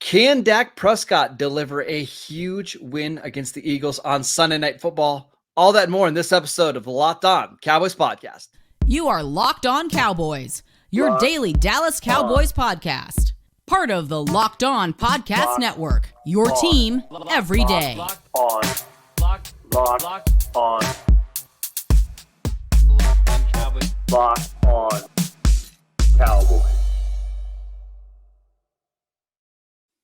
Can Dak Prescott deliver a huge win against the Eagles on Sunday Night Football? All that and more in this episode of the Locked On Cowboys podcast. You are Locked On Cowboys, your daily Dallas Cowboys podcast. Part of the Locked On Podcast Network, your team every day. Locked On Cowboys. Locked On Cowboys.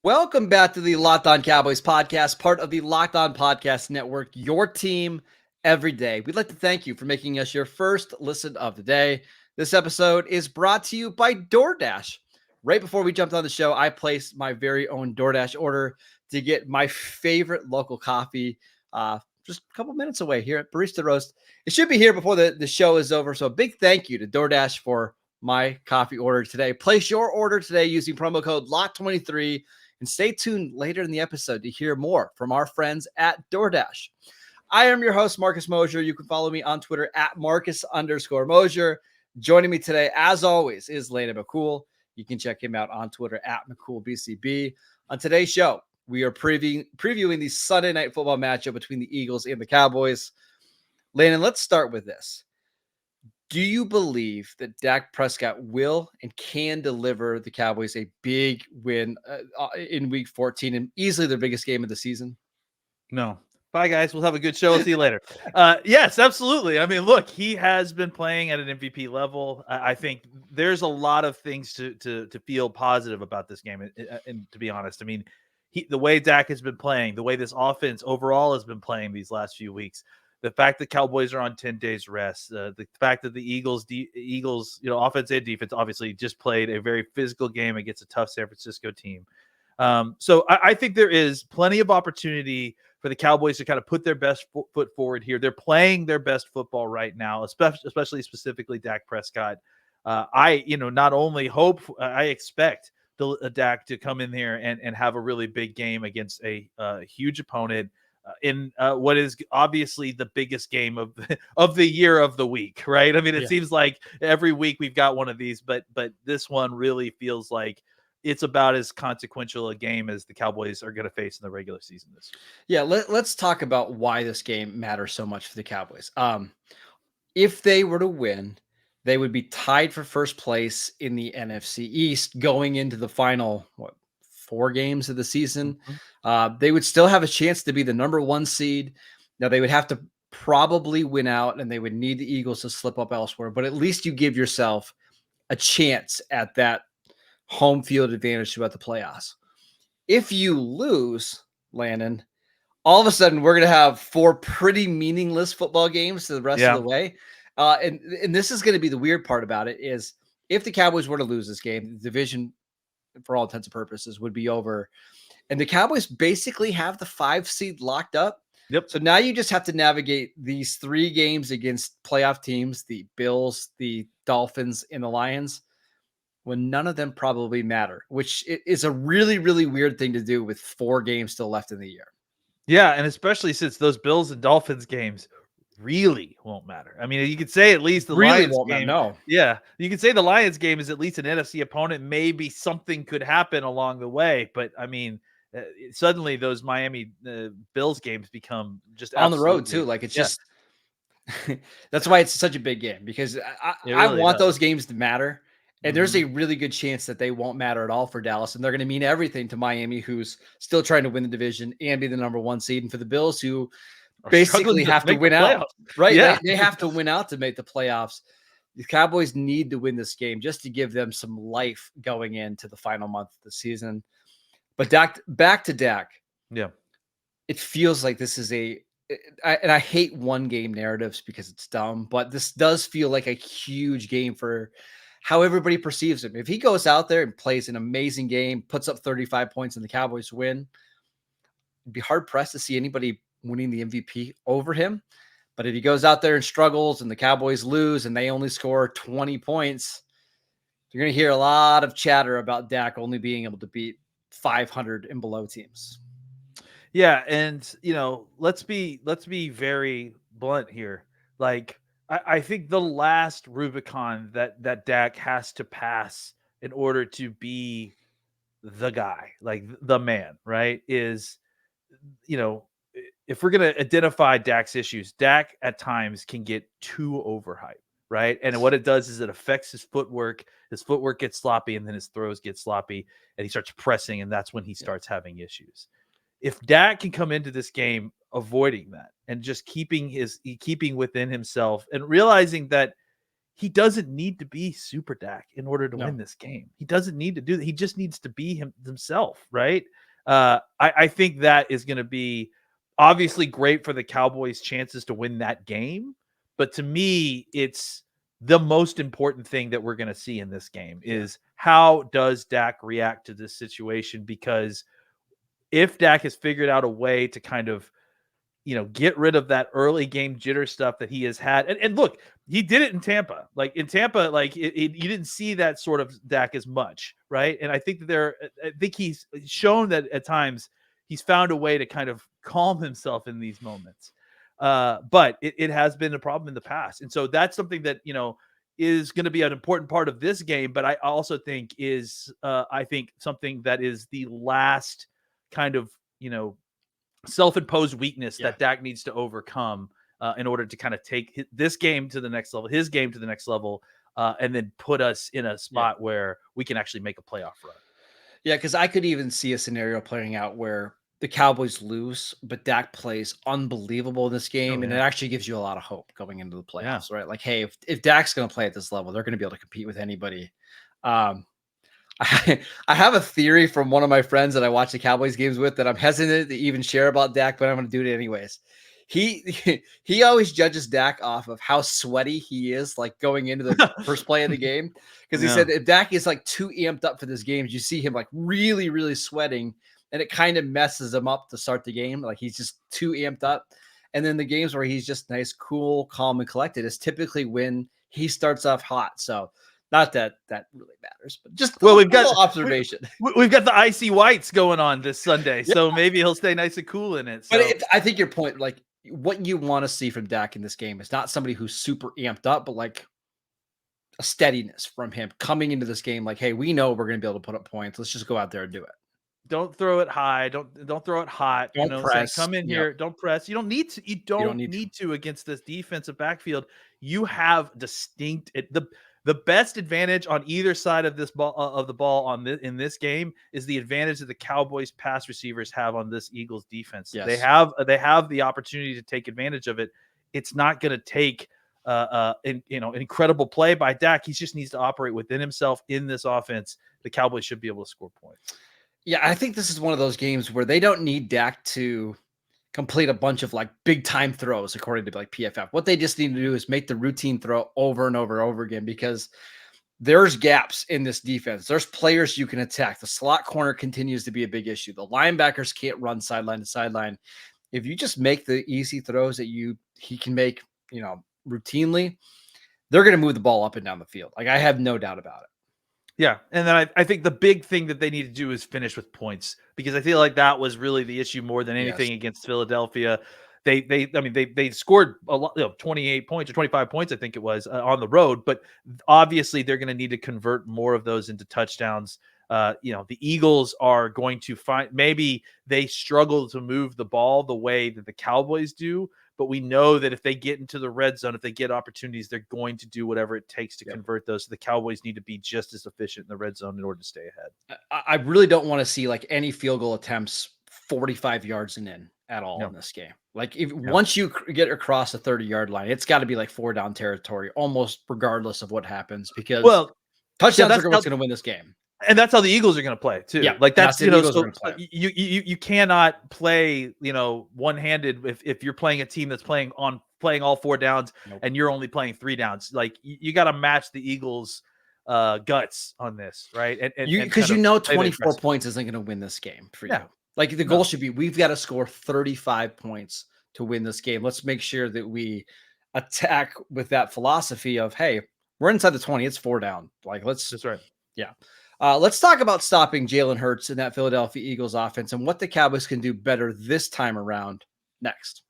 Welcome back to the Locked On Cowboys podcast, part of the Locked On Podcast Network, your team every day. We'd like to thank you for making us your first listen of the day. This episode is brought to you by DoorDash. Right before we jumped on the show, I placed my very own DoorDash order to get my favorite local coffee just a couple minutes away here at Barista Roast. It should be here before the show is over, so a big thank you to DoorDash for my coffee order today. Place your order today using promo code LOCK23. And stay tuned later in the episode to hear more from our friends at DoorDash. I am your host, Marcus Mosher. You can follow me on Twitter at Marcus_Mosher. Joining me today, as always, is Landon McCool. You can check him out on Twitter at McCoolBCB. On today's show, we are previewing the Sunday Night Football matchup between the Eagles and the Cowboys. Landon, let's start with this. Do you believe that Dak Prescott will and can deliver the Cowboys a big win in Week 14 and easily their biggest game of the season? No. Bye, guys. We'll have a good show. We'll see you later. Yes, absolutely. I mean, look, he has been playing at an MVP level. I think there's a lot of things to feel positive about this game. And to be honest, I mean, the way Dak has been playing, the way this offense overall has been playing these last few weeks, the fact that Cowboys are on 10 days rest, the fact that the Eagles, offense and defense obviously just played a very physical game against a tough San Francisco team. So I think there is plenty of opportunity for the Cowboys to kind of put their best foot forward here. They're playing their best football right now, especially specifically Dak Prescott. I not only hope, I expect Dak to come in here and have a really big game against a huge opponent. In what is obviously the biggest game of the year of the week, right? I mean, it seems like every week we've got one of these, but this one really feels like it's about as consequential a game as the Cowboys are going to face in the regular season this year. Yeah, let's talk about why this game matters so much for the Cowboys. If they were to win, they would be tied for first place in the NFC East going into the final, 4 games of the season. They would still have a chance to be the number 1 seed. Now they would have to probably win out and they would need the Eagles to slip up elsewhere, but at least you give yourself a chance at that home field advantage throughout the playoffs. If you lose, Landon, all of a sudden we're going to have 4 pretty meaningless football games the rest of the way. And this is going to be the weird part about it is if the Cowboys were to lose this game, the division for all intents and purposes would be over. And the Cowboys basically have the 5 seed locked up. Yep. So now you just have to navigate these 3 games against playoff teams, the Bills, the Dolphins, and the Lions, when none of them probably matter, which is a really, really weird thing to do with 4 games still left in the year. Yeah. And especially since those Bills and Dolphins games really won't matter. I mean, you could say at least the really Lions game. No. Yeah, you could say the Lions game is at least an NFC opponent. Maybe something could happen along the way, but I mean, suddenly those Miami Bills games become just on the road too. Like it's just that's why it's such a big game because I want those games to matter. And there's a really good chance that they won't matter at all for Dallas. And they're going to mean everything to Miami, who's still trying to win the division and be the number 1 seed. And for the Bills, who basically have to win out, right? Yeah. They have to win out to make the playoffs. The Cowboys need to win this game just to give them some life going into the final month of the season. But back to Dak. Yeah. It feels like this is and I hate 1 game narratives because it's dumb, but this does feel like a huge game for how everybody perceives him. If he goes out there and plays an amazing game, puts up 35 points and the Cowboys win, it'd be hard pressed to see anybody winning the MVP over him. But if he goes out there and struggles and the Cowboys lose and they only score 20 points, you're going to hear a lot of chatter about Dak only being able to beat 500 and below teams. Yeah. And, let's be very blunt here. Like, I think the last Rubicon that Dak has to pass in order to be the guy, like the man, right? Is, you know, if we're going to identify Dak's issues, Dak at times can get too overhyped, right? And what it does is it affects his footwork. His footwork gets sloppy, and then his throws get sloppy, and he starts pressing, and that's when he starts having issues. If Dak can come into this game avoiding that and just keeping within himself and realizing that he doesn't need to be super Dak in order to win this game. He doesn't need to do that. He just needs to be himself, right? I think that is going to be obviously great for the Cowboys' chances to win that game. But to me, it's the most important thing that we're going to see in this game is how does Dak react to this situation? Because if Dak has figured out a way to kind of, get rid of that early game jitter stuff that he has had. And look, he did it in Tampa. Like in Tampa, like you didn't see that sort of Dak as much, right? And I think he's shown that at times he's found a way to kind of calm himself in these moments. But it has been a problem in the past. And so that's something that, is going to be an important part of this game. But I also think is, something that is the last kind of, self-imposed weakness that Dak needs to overcome in order to kind of take this game to the next level, his game to the next level, and then put us in a spot where we can actually make a playoff run. Yeah, because I could even see a scenario playing out where the Cowboys lose, but Dak plays unbelievable in this game, and it actually gives you a lot of hope going into the playoffs, right? Like, hey, if Dak's going to play at this level, they're going to be able to compete with anybody. I have a theory from one of my friends that I watch the Cowboys games with that I'm hesitant to even share about Dak, but I'm going to do it anyways. He always judges Dak off of how sweaty he is, like going into the first play of the game. Because he said if Dak is like too amped up for this game, you see him like really, really sweating, and it kind of messes him up to start the game. Like he's just too amped up. And then the games where he's just nice, cool, calm, and collected is typically when he starts off hot. So not that really matters, but just we've got observation. We've got the icy whites going on this Sunday, so maybe he'll stay nice and cool in it. So. But I think your point, like what you want to see from Dak in this game is not somebody who's super amped up, but like a steadiness from him coming into this game. Like, hey, we know we're going to be able to put up points. Let's just go out there and do it. Don't throw it high. Don't throw it hot. Don't press. Come in here. Don't press. You don't need to. You don't need to against this defensive backfield. You have distinct the best advantage on either side of this ball in this game is the advantage that the Cowboys pass receivers have on this Eagles defense. Yes. They have the opportunity to take advantage of it. It's not going to take an incredible play by Dak. He just needs to operate within himself in this offense. The Cowboys should be able to score points. Yeah, I think this is one of those games where they don't need Dak to complete a bunch of like big time throws, according to like PFF. What they just need to do is make the routine throw over and over and over again, because there's gaps in this defense. There's players you can attack. The slot corner continues to be a big issue. The linebackers can't run sideline to sideline. If you just make the easy throws that he can make, routinely, they're going to move the ball up and down the field. Like I have no doubt about it. Yeah, and then I think the big thing that they need to do is finish with points, because I feel like that was really the issue more than anything against Philadelphia. They scored a lot, 28 points or 25 points, I think it was, on the road, but obviously they're going to need to convert more of those into touchdowns. The Eagles are going to maybe they struggle to move the ball the way that the Cowboys do, but we know that if they get into the red zone, if they get opportunities, they're going to do whatever it takes to convert those. So the Cowboys need to be just as efficient in the red zone in order to stay ahead. I really don't want to see like any field goal attempts 45 yards and in at all in this game. Like once you get across the 30-yard line, it's got to be like 4-down territory, almost regardless of what happens, because touchdowns are what's going to win this game. And that's how the Eagles are going to play too. Yeah, like that's you cannot play one-handed if you're playing a team that's playing all 4 downs and you're only playing 3 downs. Like you got to match the Eagles' guts on this, right? And because 24 points isn't going to win this game for you. Like the goal should be we've got to score 35 points to win this game. Let's make sure that we attack with that philosophy of, hey, we're inside the 20. It's 4 down. Like that's right. Yeah. Let's talk about stopping Jalen Hurts in that Philadelphia Eagles offense and what the Cowboys can do better this time around next.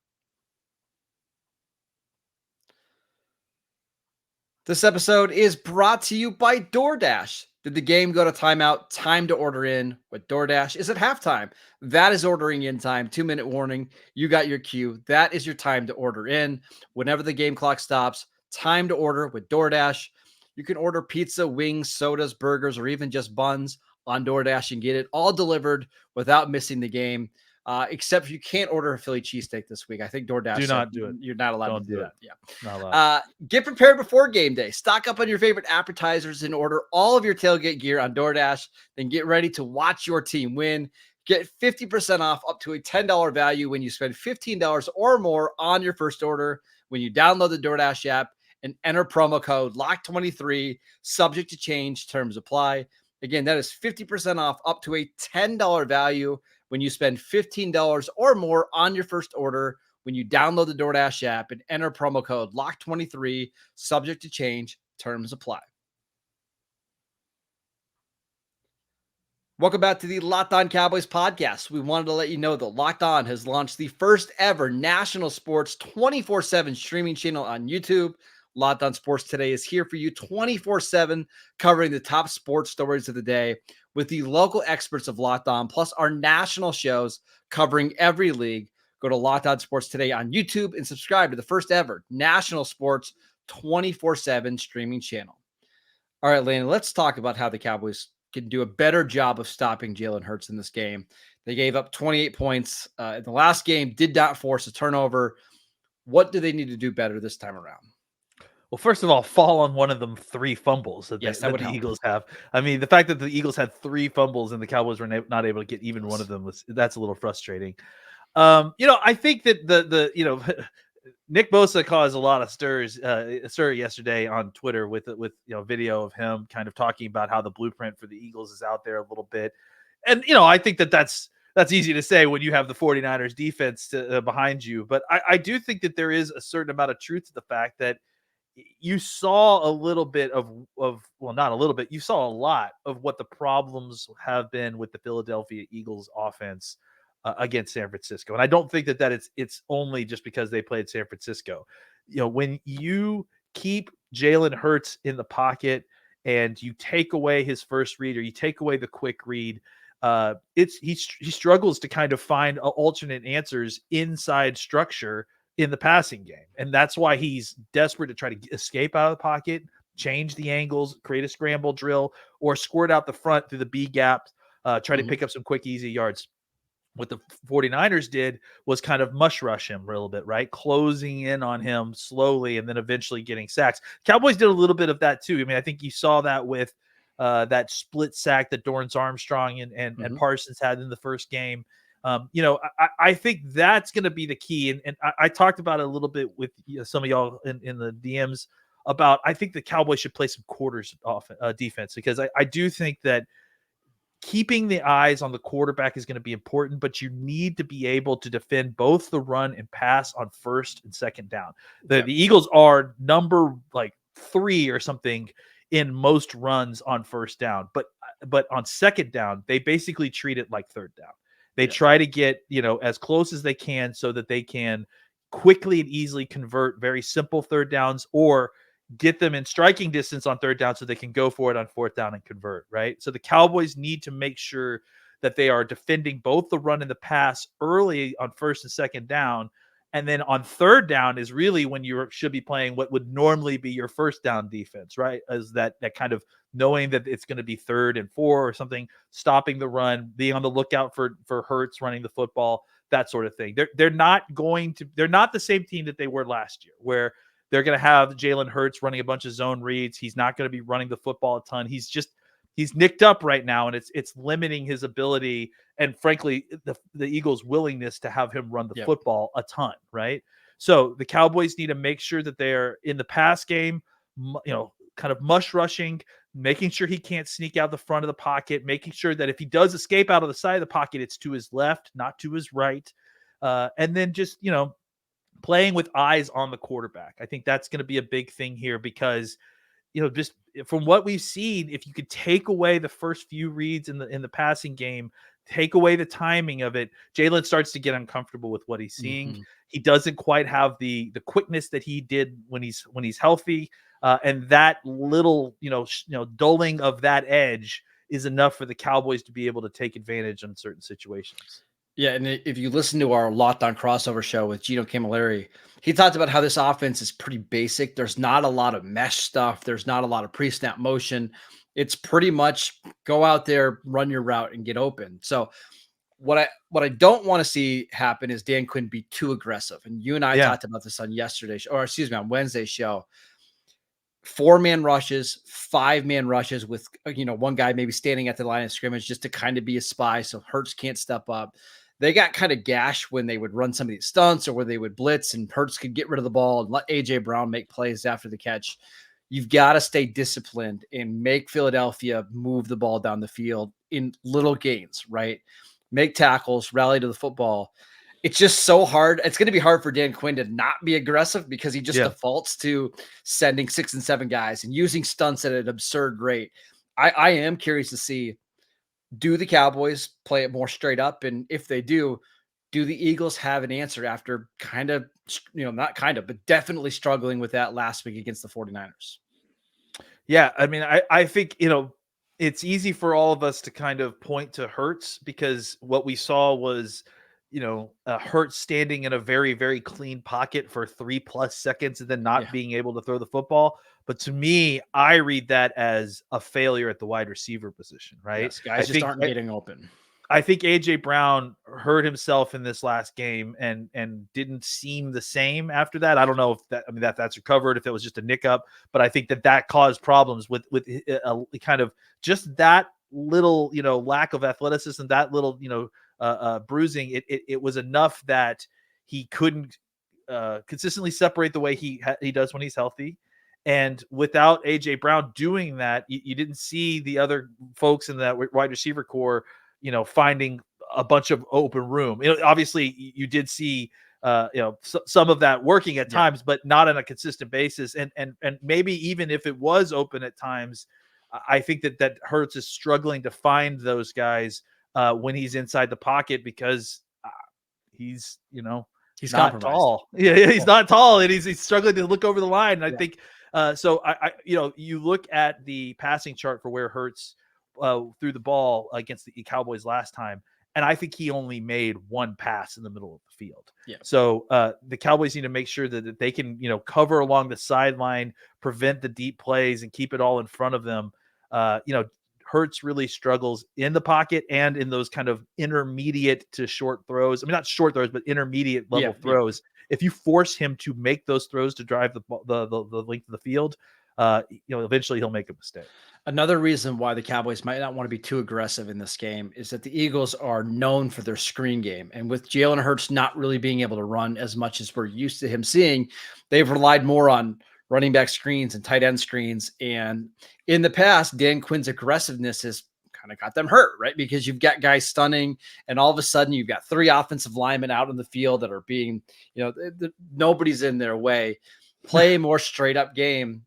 This episode is brought to you by DoorDash. Did the game go to timeout? Time to order in with DoorDash. Is it halftime? That is ordering in time. 2-minute warning. You got your cue. That is your time to order in. Whenever the game clock stops, time to order with DoorDash. You can order pizza, wings, sodas, burgers, or even just buns on DoorDash and get it all delivered without missing the game. Except you can't order a Philly cheesesteak this week. I think DoorDash Do not do it. You're not allowed Don't to do do that. it. Yeah. Not allowed. Get prepared before game day. Stock up on your favorite appetizers and order all of your tailgate gear on DoorDash. Then get ready to watch your team win. Get 50% off up to a $10 value when you spend $15 or more on your first order when you download the DoorDash app and enter promo code LOCK23, subject to change, terms apply. Again, that is 50% off up to a $10 value when you spend $15 or more on your first order when you download the DoorDash app and enter promo code LOCK23, subject to change, terms apply. Welcome back to the Locked On Cowboys podcast. We wanted to let you know that Locked On has launched the first ever national sports 24/7 streaming channel on YouTube. Locked On Sports Today is here for you 24/7, covering the top sports stories of the day with the local experts of Locked On, plus our national shows covering every league. Go to Locked On Sports Today on YouTube and subscribe to the first ever national sports 24/7 streaming channel. All right, Landon, let's talk about how the Cowboys can do a better job of stopping Jalen Hurts in this game. They gave up 28 points in the last game, did not force a turnover. What do they need to do better this time around? Well, first of all, fall on one of them 3 fumbles that, Yes, that would the help. Eagles have. I mean, the fact that the Eagles had 3 fumbles and the Cowboys were not able to get even one of them that's a little frustrating. I think that Nick Bosa caused a lot of stir yesterday on Twitter with video of him kind of talking about how the blueprint for the Eagles is out there a little bit. And I think that's easy to say when you have the 49ers defense behind you, but I do think that there is a certain amount of truth to the fact that you saw a little bit not a little bit, you saw a lot of what the problems have been with the Philadelphia Eagles offense against San Francisco. And I don't think that it's only just because they played San Francisco. When you keep Jalen Hurts in the pocket and you take away his first read or you take away the quick read, he struggles to kind of find alternate answers inside structure in the passing game. And that's why he's desperate to try to escape out of the pocket, change the angles, create a scramble drill, or squirt out the front through the B gap, try to pick up some quick, easy yards. What the 49ers did was kind of mush rush him a little bit, right? Closing in on him slowly and then eventually getting sacks. Cowboys did a little bit of that too. I mean, I think you saw that with that split sack that Dorrance Armstrong and Parsons had in the first game. I think that's going to be the key. And I talked about it a little bit with some of y'all in the DMs about, I think the Cowboys should play some quarters off defense, because I do think that keeping the eyes on the quarterback is going to be important, but you need to be able to defend both the run and pass on first and second down. The Eagles are number 3 or something in most runs on first down, but on second down, they basically treat it like third down. They try to get, as close as they can so that they can quickly and easily convert very simple third downs, or get them in striking distance on third down so they can go for it on fourth down and convert, right? So the Cowboys need to make sure that they are defending both the run and the pass early on first and second down. And then on third down is really when you should be playing what would normally be your first down defense, right? As that kind of knowing that it's going to be 3rd and 4 or something, stopping the run, being on the lookout for Hurts running the football, that sort of thing. They're not the same team that they were last year, where they're going to have Jalen Hurts running a bunch of zone reads. He's not going to be running the football a ton. He's nicked up right now, and it's limiting his ability and, frankly, the Eagles' willingness to have him run the football a ton, right? So the Cowboys need to make sure that they're in the pass game, kind of mush rushing, making sure he can't sneak out the front of the pocket, making sure that if he does escape out of the side of the pocket, it's to his left, not to his right. And then just, playing with eyes on the quarterback. I think that's going to be a big thing here, because, just from what we've seen, if you could take away the first few reads in the passing game, take away the timing of it, Jalen starts to get uncomfortable with what he's seeing. He doesn't quite have the quickness that he did when he's healthy. And that little, dulling of that edge is enough for the Cowboys to be able to take advantage in certain situations. Yeah, and if you listen to our Locked On crossover show with Gino Camilleri, he talked about how this offense is pretty basic. There's not a lot of mesh stuff. There's not a lot of pre-snap motion. It's pretty much go out there, run your route, and get open. So what I don't want to see happen is Dan Quinn be too aggressive. And you and I talked about this on on Wednesday's show. 4-man rushes, 5-man rushes with one guy maybe standing at the line of scrimmage just to kind of be a spy so Hurts can't step up. They got kind of gashed when they would run some of these stunts or where they would blitz and Hurts could get rid of the ball and let A.J. Brown make plays after the catch. You've got to stay disciplined and make Philadelphia move the ball down the field in little gains, right? Make tackles, rally to the football. It's just so hard. It's going to be hard for Dan Quinn to not be aggressive because he just defaults to sending 6 and 7 guys and using stunts at an absurd rate. I am curious to see, do the Cowboys play it more straight up? And if they do the Eagles have an answer after but definitely struggling with that last week against the 49ers? Yeah. I mean, I think, it's easy for all of us to kind of point to Hurts because what we saw was, Hurts standing in a very, very clean pocket for 3+ seconds and then not being able to throw the football. But to me, I read that as a failure at the wide receiver position, right? Yes, guys just aren't getting open. I think A.J. Brown hurt himself in this last game and didn't seem the same after that. I don't know if that's recovered, if it was just a nick up, but I think that caused problems with kind of just that little, lack of athleticism, that little, bruising. It was enough that he couldn't consistently separate the way he does when he's healthy. And without A.J. Brown doing that, you didn't see the other folks in that wide receiver core, finding a bunch of open room. Obviously you did see, some of that working at times, but not on a consistent basis. And maybe even if it was open at times, I think that Hurts is struggling to find those guys when he's inside the pocket because he's not tall. Yeah, he's not tall, and he's struggling to look over the line. And I think so. You look at the passing chart for where Hurts threw the ball against the Cowboys last time, and I think he only made one pass in the middle of the field. Yeah. So the Cowboys need to make sure that they can, cover along the sideline, prevent the deep plays, and keep it all in front of them. Hurts really struggles in the pocket and in those kind of intermediate to short throws. I mean, not short throws, but intermediate level throws. If you force him to make those throws to drive the length of the field, eventually he'll make a mistake. Another reason why the Cowboys might not want to be too aggressive in this game is that the Eagles are known for their screen game. And with Jalen Hurts not really being able to run as much as we're used to him seeing, they've relied more on running back screens and tight end screens. And in the past, Dan Quinn's aggressiveness has kind of got them hurt, right? Because you've got guys stunning and all of a sudden you've got 3 offensive linemen out in the field that are being, nobody's in their way. Play a more straight up game.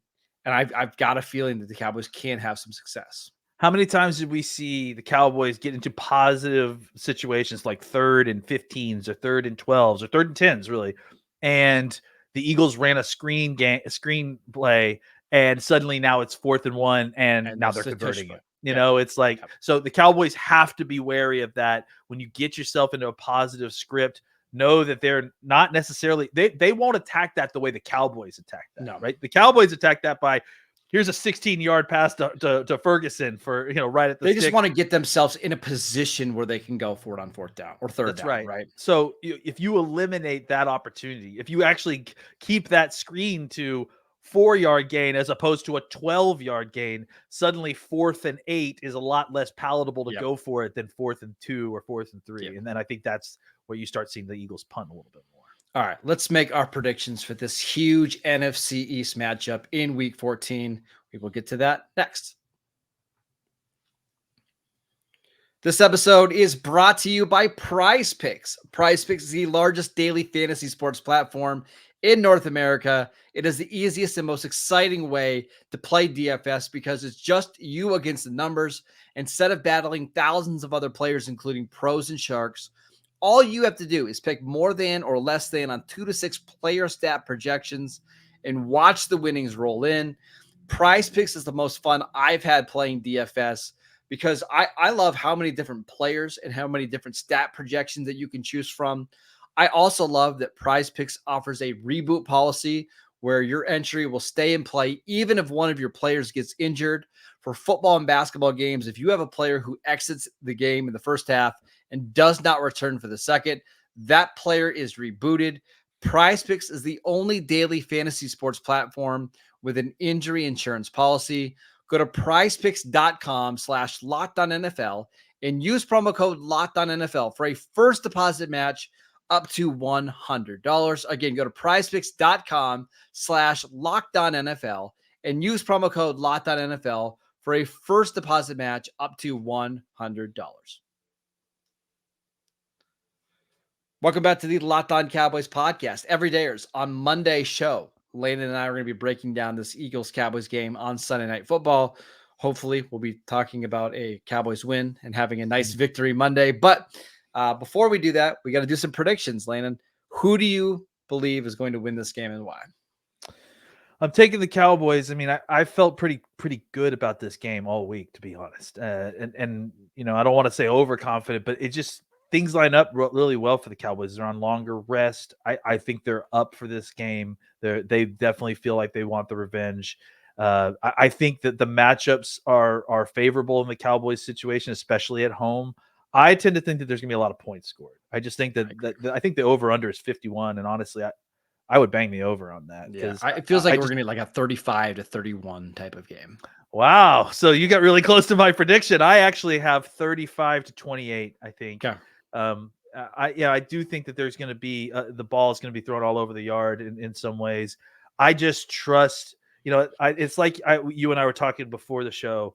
And I've got a feeling that the Cowboys can have some success. How many times did we see the Cowboys get into positive situations like 3rd and 15s or 3rd and 12s or 3rd and 10s, really? And the Eagles ran a screen play, and suddenly now it's 4th and 1, and now they're converting it. It's like, so the Cowboys have to be wary of that. When you get yourself into a positive script, know that they're not necessarily, they won't attack that the way the Cowboys attack that. No, right? The Cowboys attack that by, here's a 16-yard pass to Ferguson for, right at the They stick. just want to get themselves in a position where they can go for it on 4th down or 3rd down. Right. So if you eliminate that opportunity, if you actually keep that screen to 4-yard gain as opposed to a 12-yard gain, suddenly 4th and 8 is a lot less palatable to go for it than 4th and 2 or 4th and 3. And then I think that's where you start seeing the Eagles punt a little bit more. All right, let's make our predictions for this huge NFC East matchup in Week 14. We will get to that next. This episode is brought to you by PrizePicks. PrizePicks is the largest daily fantasy sports platform in North America. It is the easiest and most exciting way to play DFS because it's just you against the numbers. Instead of battling thousands of other players, including pros and sharks, all you have to do is pick more than or less than on 2 to 6 player stat projections and watch the winnings roll in. PrizePicks is the most fun I've had playing DFS because I love how many different players and how many different stat projections that you can choose from. I also love that PrizePicks offers a reboot policy where your entry will stay in play even if one of your players gets injured. For football and basketball games, if you have a player who exits the game in the first half and does not return for the second, that player is rebooted. PrizePicks is the only daily fantasy sports platform with an injury insurance policy. Go to prizepicks.com/LockedOnNFL and use promo code LockedOnNFL for a first deposit match up to $100. Again, go to prizepicks.com/LockedOnNFL and use promo code LockedOnNFL for a first deposit match up to $100. Welcome back to the Locked On Cowboys podcast. Everydayers on Monday show. Landon and I are going to be breaking down this Eagles-Cowboys game on Sunday Night Football. Hopefully, we'll be talking about a Cowboys win and having a nice victory Monday. But before we do that, we got to do some predictions, Landon. Who do you believe is going to win this game and why? I'm taking the Cowboys. I mean, I felt pretty good about this game all week, to be honest. And you know, I don't want to say overconfident, but it just things line up really well for the Cowboys. They're on longer rest. I think they're up for this game. They definitely feel like they want the revenge. I think that the matchups are favorable in the Cowboys situation, especially at home. I tend to think that there's gonna be a lot of points scored. I just think that I think the over under is 51, and honestly, I would bang the over on that. Yeah, it feels like we're going to be like a 35-31 type of game. Wow. So you got really close to my prediction. I actually have 35-28, I think. Okay. I do think that there's going to be the ball is going to be thrown all over the yard in some ways. I just trust, you know, it's like you and I were talking before the show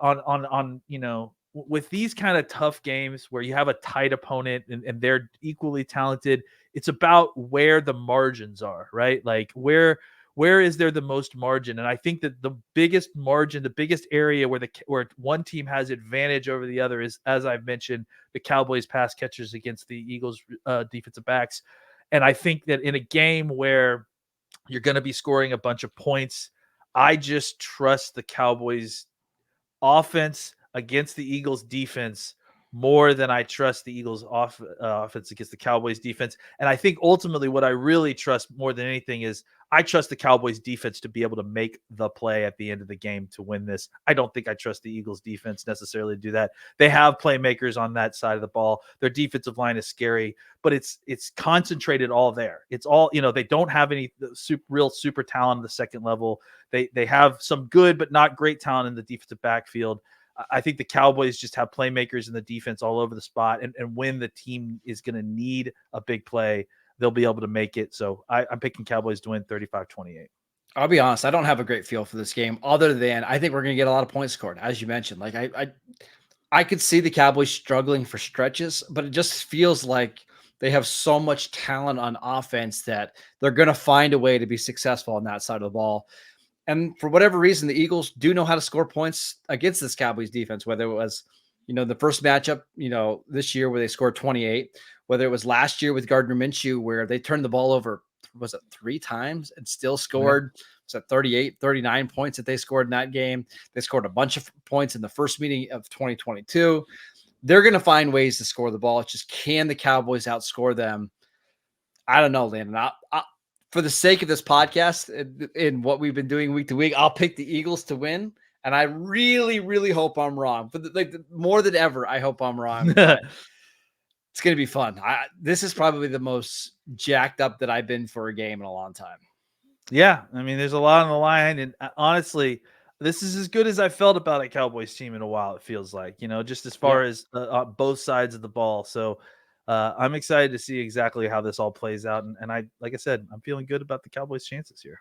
on you know, with these kind of tough games where you have a tight opponent and they're equally talented, it's about where the margins are, right? Like where is there the most margin? And I think that the biggest margin, the biggest area where one team has advantage over the other is, as I've mentioned, the Cowboys pass catchers against the Eagles defensive backs. And I think that in a game where you're going to be scoring a bunch of points, I just trust the Cowboys offense against the Eagles defense more than I trust the Eagles offense against the Cowboys defense. And I think ultimately what I really trust more than anything is I trust the Cowboys defense to be able to make the play at the end of the game to win this. I don't think I trust the Eagles defense necessarily to do that. They have playmakers on that side of the ball. Their defensive line is scary, but it's concentrated all there. It's all, you know, they don't have any real super talent at the second level. They have some good but not great talent in the defensive backfield. I think the Cowboys just have playmakers in the defense all over the spot. And when the team is going to need a big play, they'll be able to make it. So I'm picking Cowboys to win 35-28. I'll be honest, I don't have a great feel for this game other than I think we're going to get a lot of points scored, as you mentioned. Like I could see the Cowboys struggling for stretches, but it just feels like they have so much talent on offense that they're going to find a way to be successful on that side of the ball. And for whatever reason, the Eagles do know how to score points against this Cowboys defense, whether it was, you know, the first matchup, you know, this year where they scored 28, whether it was last year with Gardner Minshew, where they turned the ball over, was it 3 times and still scored, was it 38, 39 points that they scored in that game. They scored a bunch of points in the first meeting of 2022. They're going to find ways to score the ball. It's just, can the Cowboys outscore them? I don't know, Landon. For the sake of this podcast and what we've been doing week to week, I'll pick the Eagles to win. And I really, really hope I'm wrong. But more than ever, I hope I'm wrong. It's going to be fun. This is probably the most jacked up that I've been for a game in a long time. Yeah. I mean, there's a lot on the line. And honestly, this is as good as I felt about a Cowboys team in a while, it feels like, you know, just as far as both sides of the ball. So I'm excited to see exactly how this all plays out. And I, like I said, I'm feeling good about the Cowboys' chances here.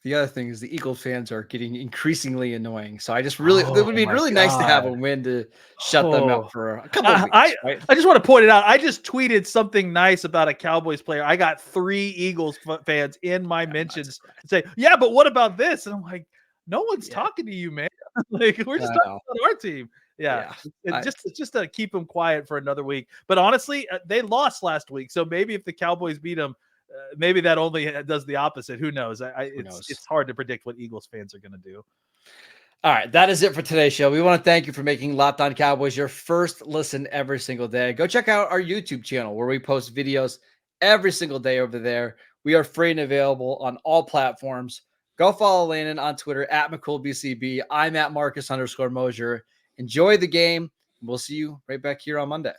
The other thing is the Eagles fans are getting increasingly annoying. So I just really, it would be really nice to have a win to shut them up for a couple of weeks. Right? I just want to point it out. I just tweeted something nice about a Cowboys player. I got 3 Eagles fans in my mentions say, yeah, but what about this? And I'm like, no one's talking to you, man. Like, we're just talking about our team. Yeah. Just to keep them quiet for another week. But honestly, they lost last week. So maybe if the Cowboys beat them, maybe that only does the opposite. Who knows? Who knows? It's hard to predict what Eagles fans are going to do. All right, that is it for today's show. We want to thank you for making Locked On Cowboys your first listen every single day. Go check out our YouTube channel where we post videos every single day over there. We are free and available on all platforms. Go follow Landon on Twitter at McCoolBCB. I'm at Marcus_Mosier. Enjoy the game. We'll see you right back here on Monday.